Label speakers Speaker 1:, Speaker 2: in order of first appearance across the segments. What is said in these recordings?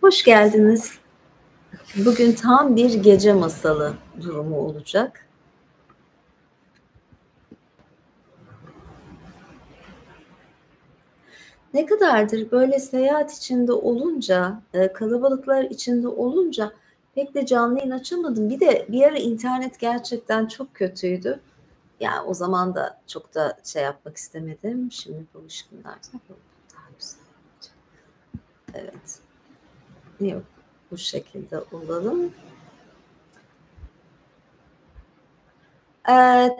Speaker 1: Hoş geldiniz. Bugün tam bir gece masalı durumu olacak. Ne kadardır böyle seyahat içinde olunca, kalabalıklar içinde olunca pek de canlı yayın açamadım. Bir de bir ara internet gerçekten çok kötüydü. Yani o zaman da çok da şey yapmak istemedim. Şimdi bu ışıklardan daha güzel. Evet. Yok. Bu şekilde olalım.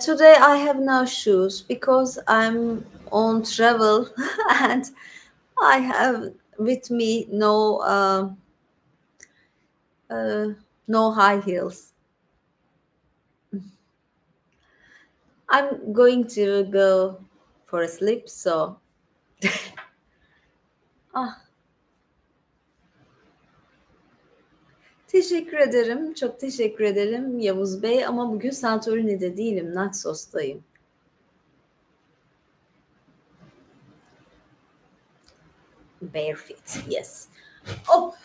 Speaker 1: Today I have no shoes because I'm on travel and I have with me no high heels. I'm going to go for a sleep, so ah, teşekkür ederim. Çok teşekkür ederim Yavuz Bey ama bugün Santorini'de değilim, Naxos'tayım. Bare feet, yes. Hop.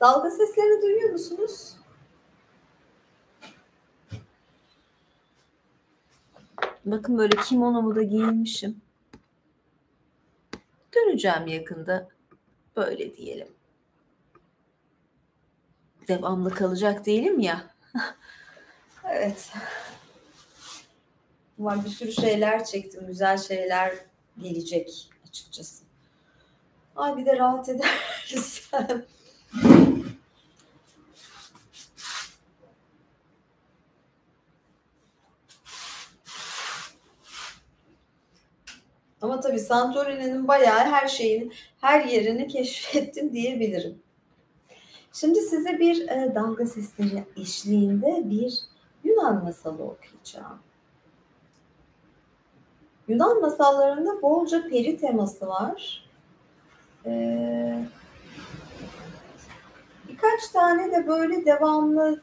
Speaker 1: Dalga seslerini duyuyor musunuz? Bakın böyle kimonomu da giyinmişim. Döneceğim yakında. Böyle diyelim. Devamlı kalacak değilim ya. Evet. Var, bir sürü şeyler çektim. Güzel şeyler gelecek açıkçası. Ay bir de rahat edersem. Ama tabii Santorini'nin bayağı her şeyin, her yerini keşfettim diyebilirim. Şimdi size bir dalga sesleri eşliğinde bir Yunan masalı okuyacağım. Yunan masallarında bolca peri teması var. Birkaç tane de böyle devamlı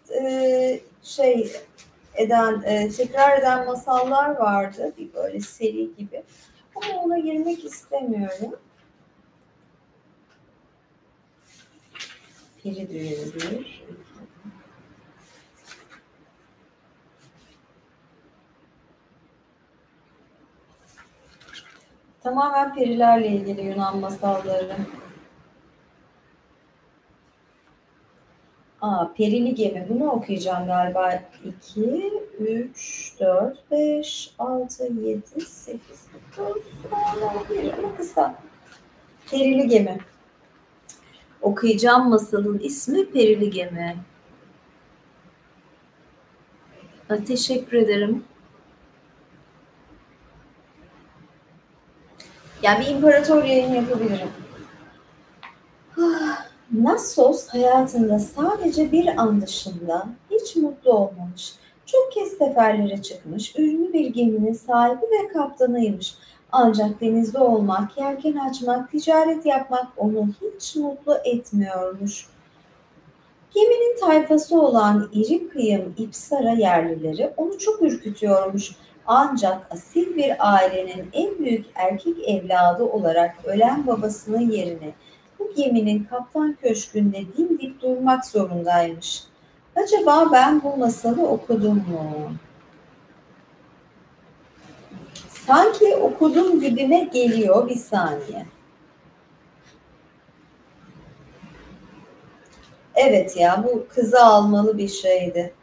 Speaker 1: tekrar eden masallar vardı. Bir böyle seri gibi. Ama ona girmek istemiyorum. Peri düğünüdür. Tamamen perilerle ilgili Yunan masalları. Perili Gemi. Bunu okuyacağım galiba. 2, 3, 4, 5, 6, 7, 8, 9, 10, 11. Ama kısa. Perili Gemi. Okuyacağım masalın ismi Perili Gemi. Teşekkür ederim. Yani bir imparator yayın yapabilirim. Naxos hayatında sadece bir an dışında hiç mutlu olmamış. Çok kez seferlere çıkmış, ünlü bir geminin sahibi ve kaptanıymış. Ancak denizde olmak, yelken açmak, ticaret yapmak onu hiç mutlu etmiyormuş. Geminin tayfası olan iri kıyım İpsara yerlileri onu çok ürkütüyormuş. Ancak asil bir ailenin en büyük erkek evladı olarak ölen babasının yerine bu geminin kaptan köşkünde dimdik durmak zorundaymış. Acaba ben bu masalı okudum mu? Sanki okudum gibime geliyor, bir saniye. Evet ya, bu kızı almalı bir şeydi.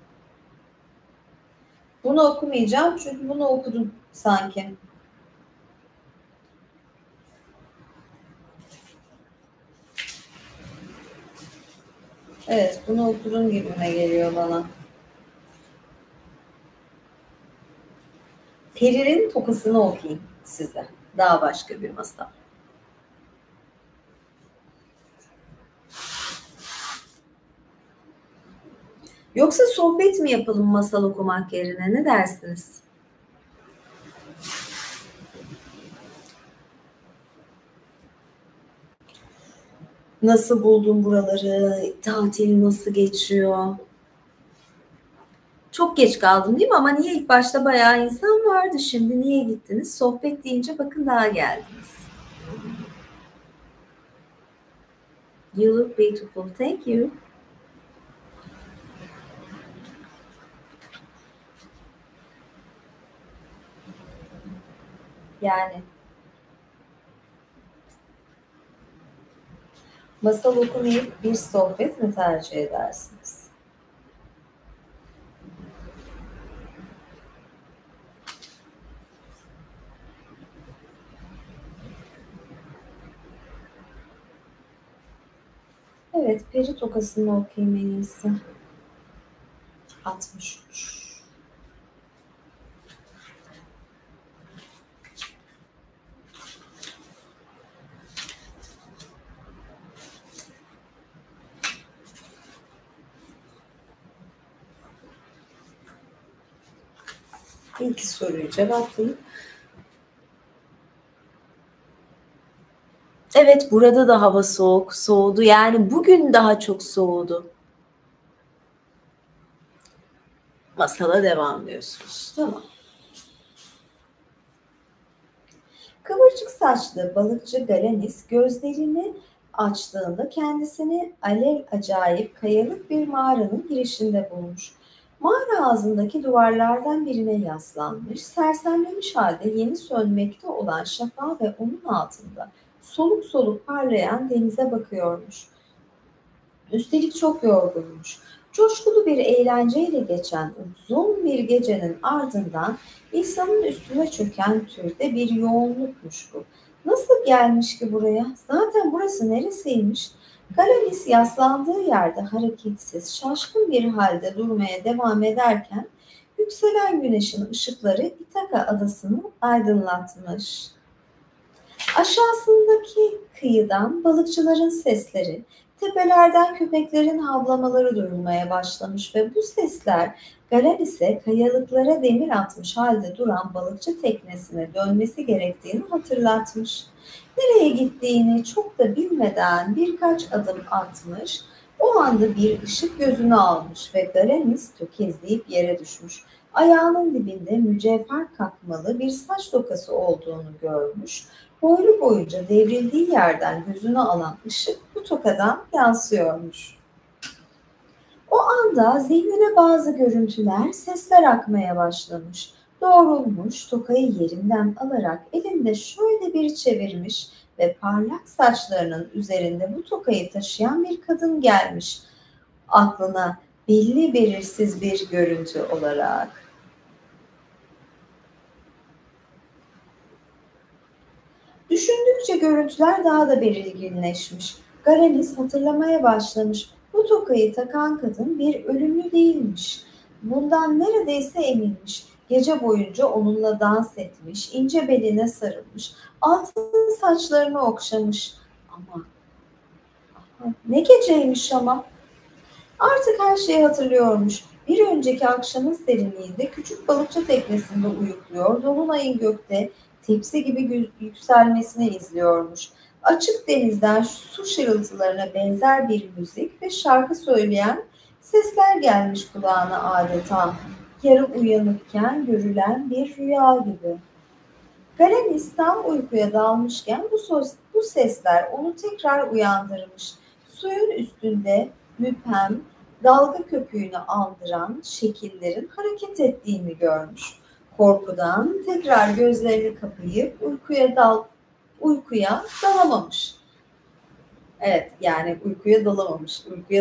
Speaker 1: Bunu okumayacağım çünkü bunu okudum sanki. Evet, bunu okudum gibime geliyor bana. Peri'nin tokasını okuyayım size. Daha başka bir masal. Yoksa sohbet mi yapalım masal okumak yerine? Ne dersiniz? Nasıl buldun buraları? Tatil nasıl geçiyor? Çok geç kaldım değil mi? Ama niye, ilk başta bayağı insan vardı. Şimdi niye gittiniz? Sohbet deyince bakın daha geldiniz. You look beautiful. Thank you. Yani masal okumayıp bir sohbet mi tercih edersiniz? Evet, peri tokasını okuyayım en iyisi. 63. İlk soruyu cevaplayayım. Evet, burada da hava soğudu. Yani bugün daha çok soğudu. Masala devam diyorsunuz. Tamam. Kıvırcık saçlı balıkçı Galanis gözlerini açtığında kendisini alelacayip kayalık bir mağaranın girişinde bulmuş. Mağara ağzındaki duvarlardan birine yaslanmış, sersemlemiş halde yeni sönmekte olan şafağı ve onun altında soluk soluk parlayan denize bakıyormuş. Üstelik çok yorgunmuş. Coşkulu bir eğlenceyle geçen uzun bir gecenin ardından insanın üstüne çöken türde bir yoğunlukmuş bu. Nasıl gelmiş ki buraya? Zaten burası neresiymiş? Galanis yaslandığı yerde hareketsiz, şaşkın bir halde durmaya devam ederken yükselen güneşin ışıkları İtaka adasını aydınlatmış. Aşağısındaki kıyıdan balıkçıların sesleri, tepelerden köpeklerin havlamaları duyulmaya başlamış ve bu sesler Galanis'e kayalıklara demir atmış halde duran balıkçı teknesine dönmesi gerektiğini hatırlatmış. Nereye gittiğini çok da bilmeden birkaç adım atmış, o anda bir ışık gözünü almış ve Galanis tökezleyip yere düşmüş. Ayağının dibinde mücevher kakmalı bir saç dokası olduğunu görmüş. Boylu boyunca devrildiği yerden gözünü alan ışık bu tokadan yansıyormuş. O anda zihnine bazı görüntüler, sesler akmaya başlamış. Doğrulmuş, tokayı yerinden alarak elinde şöyle bir çevirmiş ve parlak saçlarının üzerinde bu tokayı taşıyan bir kadın gelmiş aklına belli belirsiz bir görüntü olarak. Düşündükçe görüntüler daha da belirginleşmiş. Galanis hatırlamaya başlamış. Bu tokayı takan kadın bir ölümlü değilmiş. Bundan neredeyse eminmiş. Gece boyunca onunla dans etmiş, ince beline sarılmış, altın saçlarını okşamış. Ama ne geceymiş ama. Artık her şeyi hatırlıyormuş. Bir önceki akşamın serinliğinde küçük balıkçı teknesinde uyukluyor, dolunayın gökte tepsi gibi yükselmesini izliyormuş. Açık denizden su şırıltılarına benzer bir müzik ve şarkı söyleyen sesler gelmiş kulağına adeta. Yarı uyanıkken görülen bir rüya gibi. Galenis tam uykuya dalmışken bu sesler onu tekrar uyandırmış. Suyun üstünde müphem, dalga köpüğünü andıran şekillerin hareket ettiğini görmüş. Korkudan tekrar gözlerini kapayıp uykuya dalamamış. Evet, yani uykuya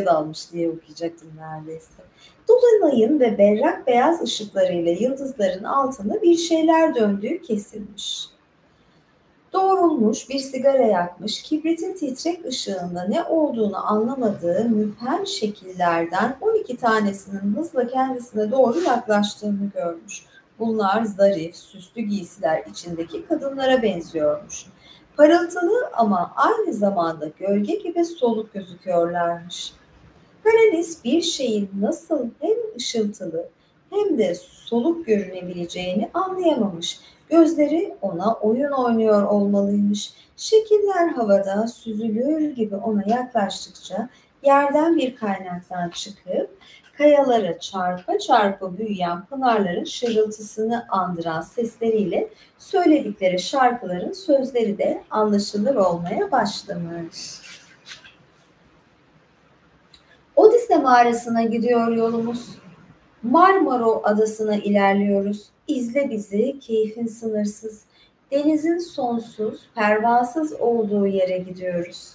Speaker 1: dalmış diye okuyacaktım neredeyse. Dolunayın ve berrak beyaz ışıklarıyla yıldızların altında bir şeyler döndüğü kesilmiş. Doğrulmuş, bir sigara yakmış, kibritin titrek ışığında ne olduğunu anlamadığı müphem şekillerden 12 tanesinin hızla kendisine doğru yaklaştığını görmüş. Bunlar zarif, süslü giysiler içindeki kadınlara benziyormuş. Parıltılı ama aynı zamanda gölge gibi soluk gözüküyorlarmış. Karanis bir şeyin nasıl hem ışıltılı hem de soluk görünebileceğini anlayamamış. Gözleri ona oyun oynuyor olmalıymış. Şekiller havada süzülür gibi ona yaklaştıkça yerden bir kaynaktan çıkıp kayalara çarpa çarpa büyüyen pınarların şırıltısını andıran sesleriyle söyledikleri şarkıların sözleri de anlaşılır olmaya başlamış. mağarasına gidiyor yolumuz. Marmara Adası'na ilerliyoruz. İzle bizi, keyfin sınırsız. Denizin sonsuz, pervasız olduğu yere gidiyoruz.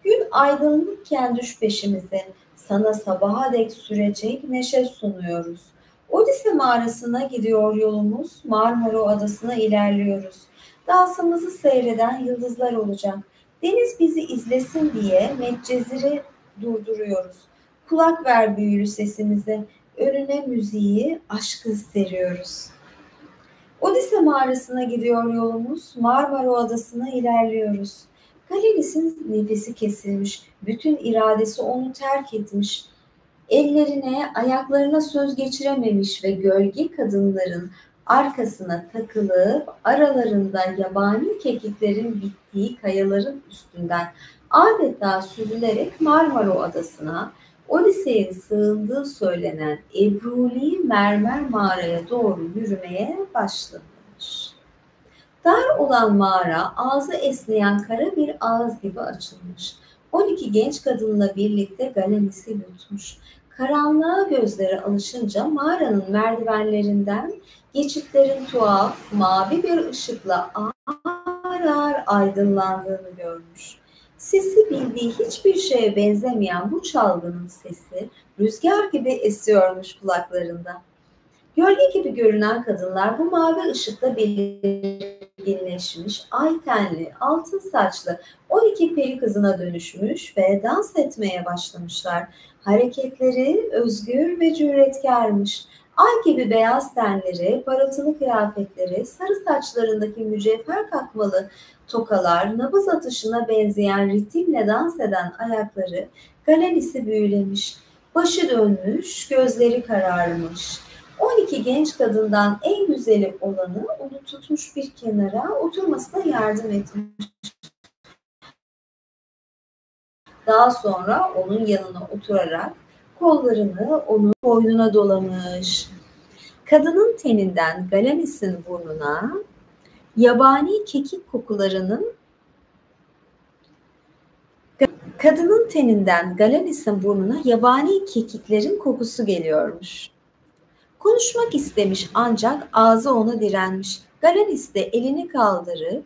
Speaker 1: Gün aydınlıkken düş peşimize, sana sabaha dek sürecek neşe sunuyoruz. Odise mağarasına gidiyor yolumuz, Marmara Adası'na ilerliyoruz. Dansımızı seyreden yıldızlar olacak. Deniz bizi izlesin diye Medcezir'i durduruyoruz. Kulak ver büyülü sesimize, önüne müziği, aşkı seriyoruz. Odise mağarasına gidiyor yolumuz, Marmara Adası'na ilerliyoruz. Galenis'in nefesi kesilmiş, bütün iradesi onu terk etmiş. Ellerine, ayaklarına söz geçirememiş ve gölge kadınların arkasına takılıp aralarında yabani kekiklerin bittiği kayaların üstünden adeta süzülerek Marmara Adası'na, Odise'nin sığındığı söylenen Ebruli mermer mağaraya doğru yürümeye başlamış. Dar olan mağara ağzı esneyen kara bir ağız gibi açılmış. 12 genç kadınla birlikte Galenis'i yutmuş. Karanlığa gözleri alışınca mağaranın merdivenlerinden geçitlerin tuhaf, mavi bir ışıkla ağır ağır aydınlandığını görmüş. Sesi bildiği hiçbir şeye benzemeyen bu çalgının sesi rüzgar gibi esiyormuş kulaklarında. Gölge gibi görünen kadınlar bu mavi ışıkta belirginleşmiş, ay tenli, altın saçlı 12 peri kızına dönüşmüş ve dans etmeye başlamışlar. Hareketleri özgür ve cüretkarmış. Ay gibi beyaz tenleri, parıltılı kıyafetleri, sarı saçlarındaki mücevher kakmalı tokalar, nabız atışına benzeyen ritimle dans eden ayakları Galenis'i büyülemiş. Başı dönmüş, gözleri kararmış. 12 genç kadından en güzeli olanı onu tutmuş bir kenara oturmasına yardım etmiş. Daha sonra onun yanına oturarak kollarını onun boynuna dolamış. Kadının teninden Galenis'in burnuna yabani kekik kokularının Kadının teninden Galenis'in burnuna yabani kekiklerin kokusu geliyormuş. Konuşmak istemiş ancak ağzı ona direnmiş. Galanis de elini kaldırıp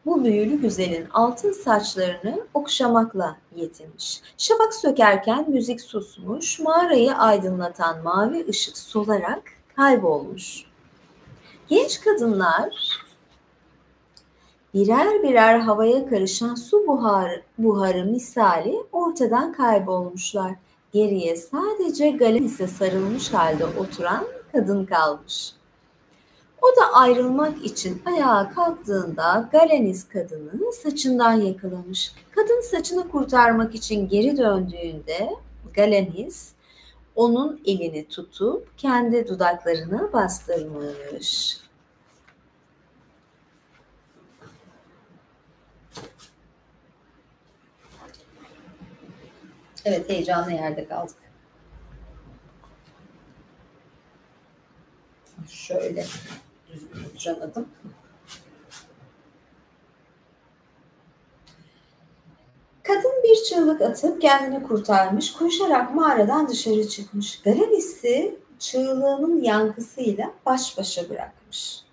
Speaker 1: bu büyülü güzelin altın saçlarını okşamakla yetinmiş. Şafak sökerken müzik susmuş, mağarayı aydınlatan mavi ışık solarak kaybolmuş. Genç kadınlar birer birer havaya karışan su buharı misali ortadan kaybolmuşlar. Geriye sadece Galanis'e sarılmış halde oturan kadın kalmış. O da ayrılmak için ayağa kalktığında Galanis kadını saçından yakalamış. Kadın saçını kurtarmak için geri döndüğünde Galanis onun elini tutup kendi dudaklarına bastırmış. Evet, heyecanlı yerde kaldık. Şöyle düzgün oturamadım. Kadın bir çığlık atıp kendini kurtarmış, koşarak mağaradan dışarı çıkmış. Galanis'i çığlığının yankısıyla baş başa bırakmış.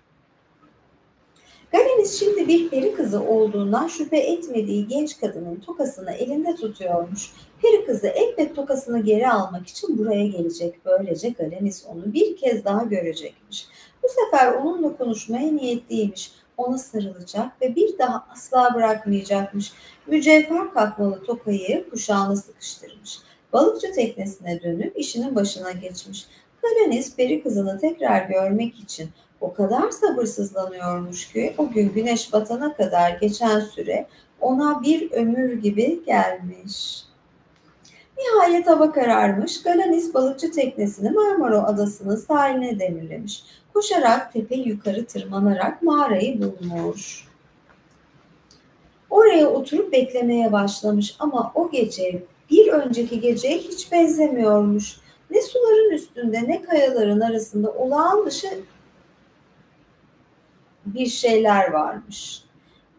Speaker 1: Galanis şimdi bir peri kızı olduğundan şüphe etmediği genç kadının tokasını elinde tutuyormuş. Peri kızı elbet tokasını geri almak için buraya gelecek. Böylece Galanis onu bir kez daha görecekmiş. Bu sefer onunla konuşmaya niyetliymiş. Ona sarılacak ve bir daha asla bırakmayacakmış. Mücevher kakmalı tokayı kuşağına sıkıştırmış. Balıkçı teknesine dönüp işinin başına geçmiş. Galanis peri kızını tekrar görmek için o kadar sabırsızlanıyormuş ki o gün güneş batana kadar geçen süre ona bir ömür gibi gelmiş. Nihayet hava kararmış, Galanis balıkçı teknesini Marmara Adası'nın sahiline demirlemiş. Koşarak tepe yukarı tırmanarak mağarayı bulmuş. Oraya oturup beklemeye başlamış ama o gece bir önceki geceye hiç benzemiyormuş. Ne suların üstünde ne kayaların arasında olağan dışı bir şeyler varmış.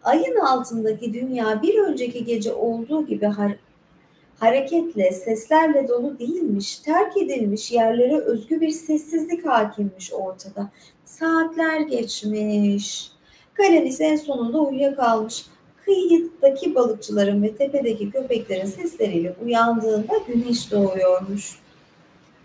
Speaker 1: Ayın altındaki dünya bir önceki gece olduğu gibi Hareketle, seslerle dolu değilmiş, terk edilmiş yerlere özgü bir sessizlik hakimmiş ortada. Saatler geçmiş. Karadeniz en sonunda uyuyakalmış. Kıyıdaki balıkçıların ve tepedeki köpeklerin sesleriyle uyandığında güneş doğuyormuş.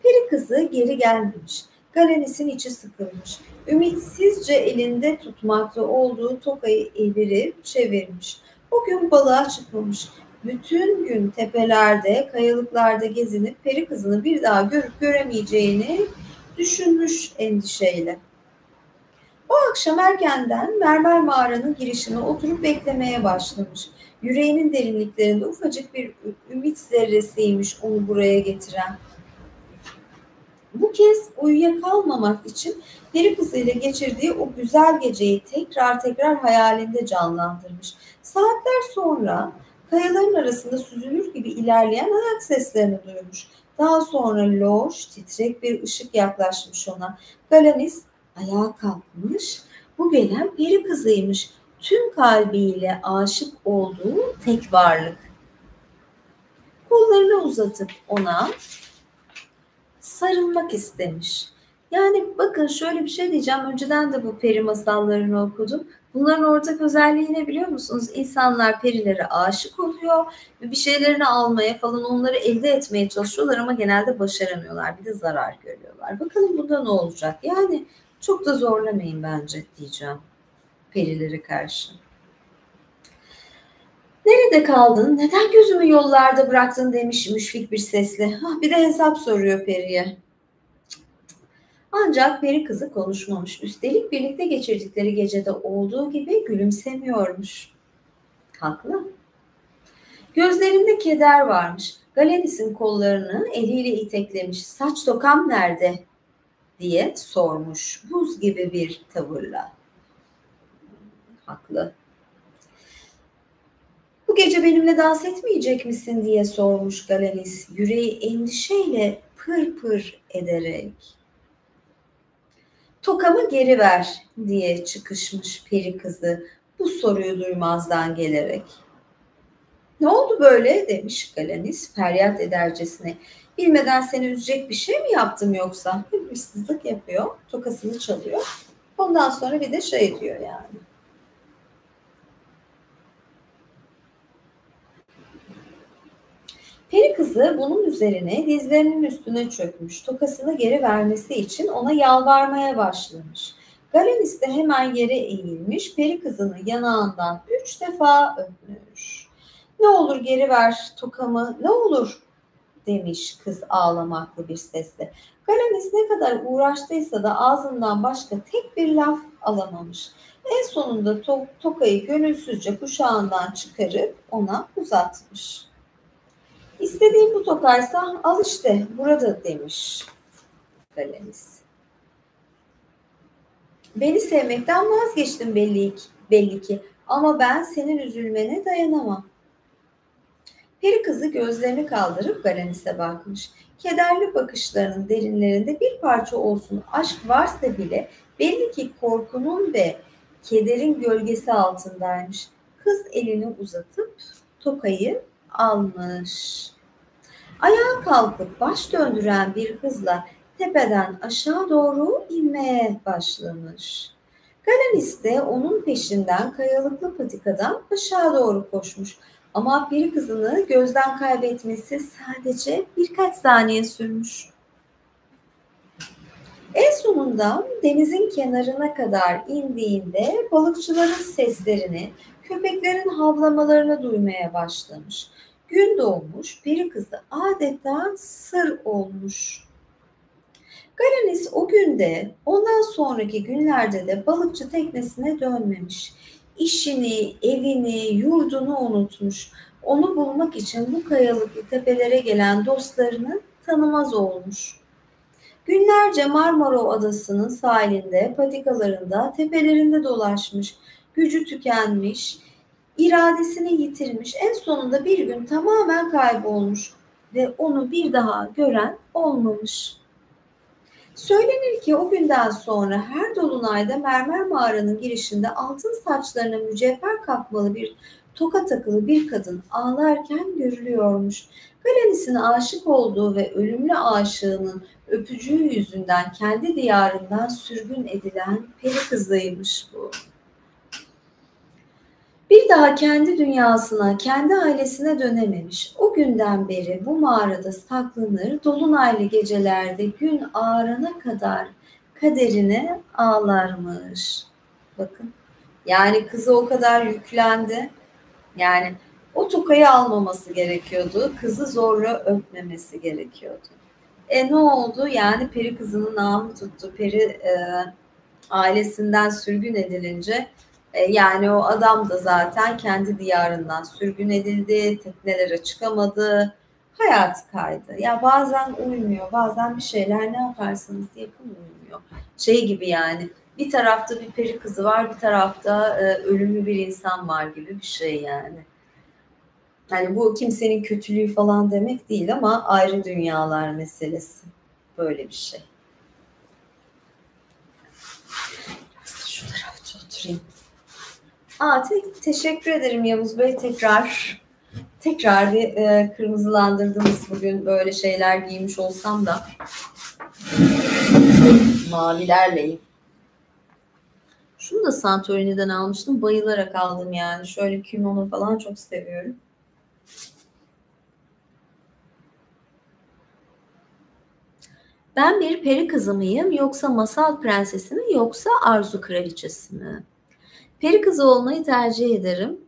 Speaker 1: Peri kızı geri gelmemiş. Galenis'in içi sıkılmış. Ümitsizce elinde tutmakta olduğu tokayı evirip çevirmiş. O gün balığa çıkmamış. Bütün gün tepelerde, kayalıklarda gezinip peri kızını bir daha görüp göremeyeceğini düşünmüş endişeyle. O akşam erkenden mermer mağaranın girişine oturup beklemeye başlamış. Yüreğinin derinliklerinde ufacık bir ümit zerresiymiş onu buraya getiren. Bu kez uyuyakalmamak için peri kızıyla geçirdiği o güzel geceyi tekrar tekrar hayalinde canlandırmış. Saatler sonra kayaların arasında süzülür gibi ilerleyen ayak seslerini duymuş. Daha sonra loş, titrek bir ışık yaklaşmış ona. Galanis ayağa kalkmış. Bu gelen peri kızıymış. Tüm kalbiyle aşık olduğu tek varlık. Kollarını uzatıp ona sarılmak istemiş. Yani bakın şöyle bir şey diyeceğim. Önceden de bu peri masallarını okudum. Bunların ortak özelliği ne biliyor musunuz? İnsanlar perilere aşık oluyor ve bir şeylerini almaya falan onları elde etmeye çalışıyorlar ama genelde başaramıyorlar. Bir de zarar görüyorlar. Bakalım bunda ne olacak? Yani çok da zorlamayın bence diyeceğim perilere karşı. Nerede kaldın? Neden gözümü yollarda bıraktın demiş müşfik bir sesle. Bir de hesap soruyor periye. Ancak peri kızı konuşmamış. Üstelik birlikte geçirdikleri gecede olduğu gibi gülümsemiyormuş. Haklı. Gözlerinde keder varmış. Galenis'in kollarını eliyle iteklemiş. Saç tokam nerede? Diye sormuş. Buz gibi bir tavırla. Haklı. Bu gece benimle dans etmeyecek misin diye sormuş Galenis. Yüreği endişeyle pır pır ederek. Tokamı geri ver diye çıkışmış peri kızı bu soruyu duymazdan gelerek. Ne oldu böyle demiş Galanis feryat edercesine. Bilmeden seni üzecek bir şey mi yaptım yoksa? Hırsızlık yapıyor, tokasını çalıyor. Ondan sonra bir de şey diyor yani. Peri kızı bunun üzerine dizlerinin üstüne çökmüş, tokasını geri vermesi için ona yalvarmaya başlamış. Galanis de hemen yere eğilmiş, peri kızını yanağından 3 defa öpmüş. Ne olur geri ver tokamı, ne olur demiş kız ağlamaklı bir sesle. Galanis ne kadar uğraştıysa da ağzından başka tek bir laf alamamış. En sonunda tokayı gönülsüzce kuşağından çıkarıp ona uzatmış. İstediğin bu tokaysa al işte burada demiş Galanis. Beni sevmekten vazgeçtin belli ki ama ben senin üzülmene dayanamam. Peri kızı gözlerini kaldırıp Galanis'e bakmış. Kederli bakışlarının derinlerinde bir parça olsun aşk varsa bile belli ki korkunun ve kederin gölgesi altındaymış. Kız elini uzatıp tokayı almış. Ayağa kalkıp baş döndüren bir hızla tepeden aşağı doğru inmeye başlamış. Galanis de onun peşinden kayalıklı patikadan aşağı doğru koşmuş. Ama peri kızını gözden kaybetmesi sadece birkaç saniye sürmüş. En sonunda denizin kenarına kadar indiğinde balıkçıların seslerini, köpeklerin havlamalarını duymaya başlamış. Gün doğmuş, peri kızı adeta sır olmuş. Galanis o günde, ondan sonraki günlerde de balıkçı teknesine dönmemiş. İşini, evini, yurdunu unutmuş. Onu bulmak için bu kayalıklı tepelere gelen dostlarını tanımaz olmuş. Günlerce Marmara Adası'nın sahilinde, patikalarında, tepelerinde dolaşmış. Gücü tükenmiş, iradesini yitirmiş. En sonunda bir gün tamamen kaybolmuş ve onu bir daha gören olmamış. Söylenir ki o günden sonra her dolunayda mermer mağaranın girişinde altın saçlarına mücevher kakmalı bir toka takılı bir kadın ağlarken görülüyormuş. Galanis'in aşık olduğu ve ölümlü aşığının öpücüğü yüzünden kendi diyarından sürgün edilen peri kızıymış bu. Bir daha kendi dünyasına, kendi ailesine dönememiş. O günden beri bu mağarada saklanır, dolunaylı gecelerde gün ağarana kadar kaderine ağlarmış. Bakın, yani kızı o kadar yüklendi. Yani o tokayı almaması gerekiyordu. Kızı zorla öpmemesi gerekiyordu. Ne oldu? Yani peri kızının ahı tuttu. Peri ailesinden sürgün edilince yani o adam da zaten kendi diyarından sürgün edildi, teknelere çıkamadı, hayatı kaydı. Ya bazen uymuyor, bazen bir şeyler ne yaparsanız yapın uymuyor. Şey gibi yani, bir tarafta bir peri kızı var, bir tarafta ölümlü bir insan var gibi bir şey yani. Yani bu kimsenin kötülüğü falan demek değil ama ayrı dünyalar meselesi. Böyle bir şey. Şu tarafta oturayım. Teşekkür ederim Yavuz Bey tekrar bir kırmızılandırdınız bugün, böyle şeyler giymiş olsam da mavilerleyim. Şunu da Santorini'den almıştım, bayılarak aldım yani, şöyle kimono falan çok seviyorum. Ben bir peri kızı mıyım, yoksa masal prensesi mi, yoksa arzu kraliçesi mi? Peri kızı olmayı tercih ederim.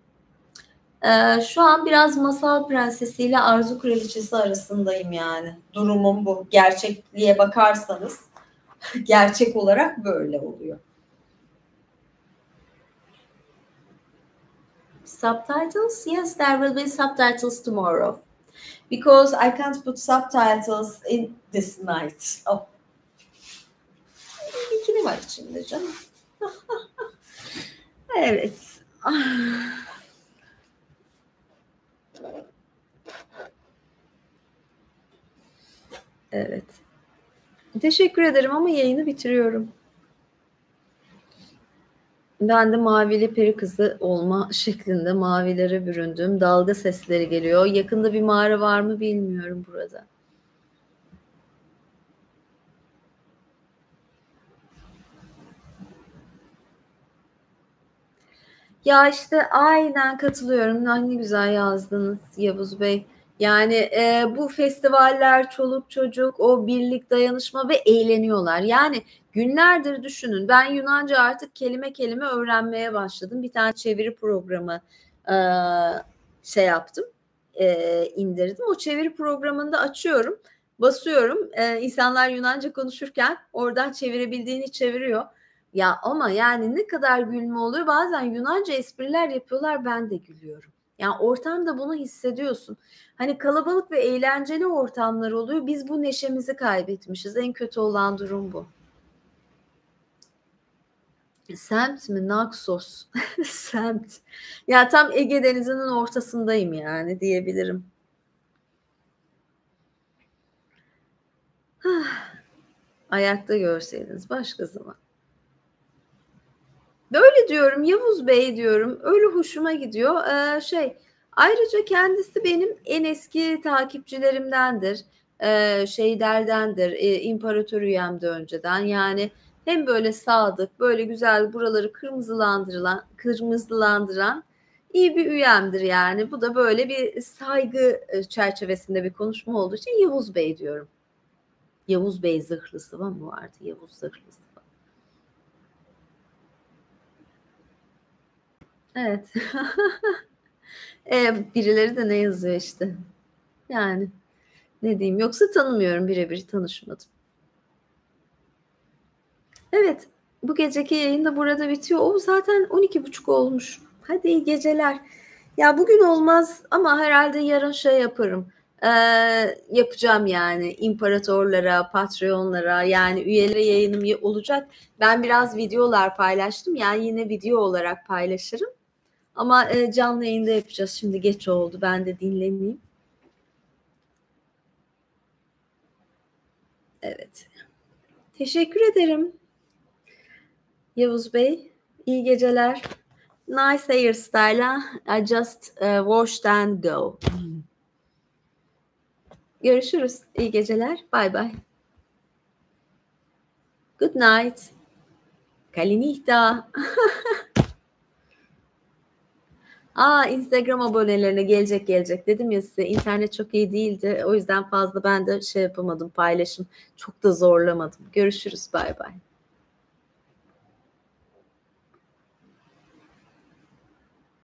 Speaker 1: Şu an biraz masal prensesiyle arzu kraliçesi arasındayım yani. Durumum bu. Gerçekliğe bakarsanız gerçek olarak böyle oluyor. Subtitles? Yes, there will be subtitles tomorrow. Because I can't put subtitles in this night. Oh. Bikini var içinde canım. Evet. Evet. Teşekkür ederim ama yayını bitiriyorum. Ben de mavili peri kızı olma şeklinde mavilere büründüm. Dalga sesleri geliyor. Yakında bir mağara var mı bilmiyorum burada. Ya işte aynen katılıyorum. Ne güzel yazdınız Yavuz Bey. Yani bu festivaller, çoluk çocuk, o birlik, dayanışma ve eğleniyorlar. Yani günlerdir düşünün. Ben Yunanca artık kelime kelime öğrenmeye başladım. Bir tane çeviri programı şey yaptım, indirdim. O çeviri programında açıyorum, basıyorum. İnsanlar Yunanca konuşurken oradan çevirebildiğini çeviriyor. Ya ama yani ne kadar gülme oluyor. Bazen Yunanca espriler yapıyorlar, ben de gülüyorum. Yani ortamda bunu hissediyorsun. Hani kalabalık ve eğlenceli ortamlar oluyor. Biz bu neşemizi kaybetmişiz. En kötü olan durum bu. Semt mi? Naxos. Semt. Ya tam Ege Denizi'nin ortasındayım yani diyebilirim. Ayakta görseydiniz başka zaman. Böyle diyorum Yavuz Bey diyorum. Öyle hoşuma gidiyor. Ayrıca kendisi benim en eski takipçilerimdendir. Şeylerdendir. İmparator üyemdi önceden. Yani hem böyle sadık, böyle güzel buraları kırmızılandıran iyi bir üyemdir yani. Bu da böyle bir saygı çerçevesinde bir konuşma olduğu için Yavuz Bey diyorum. Yavuz Bey zırhlısı mı vardı? Yavuz zırhlısı. Evet. Birileri de ne yazıyor işte. Yani ne diyeyim, yoksa tanımıyorum, birebir tanışmadım. Evet, bu geceki yayın da burada bitiyor. O zaten 12.30 olmuş. Hadi iyi geceler. Ya bugün olmaz ama herhalde yarın şey yaparım. Yapacağım yani imparatorlara, patreonlara, yani üyelere yayınım olacak. Ben biraz videolar paylaştım. Yani yine video olarak paylaşırım. Ama canlı yayında yapacağız. Şimdi geç oldu. Ben de dinleneyim. Evet. Teşekkür ederim Yavuz Bey. İyi geceler.
Speaker 2: Nice hairstyle. I just washed and go. Görüşürüz. İyi geceler. Bye bye. Good night. Kalinihta. Instagram abonelerine gelecek dedim ya size, internet çok iyi değildi, o yüzden fazla ben de şey yapamadım, paylaşım çok da zorlamadım. Görüşürüz, bay bay.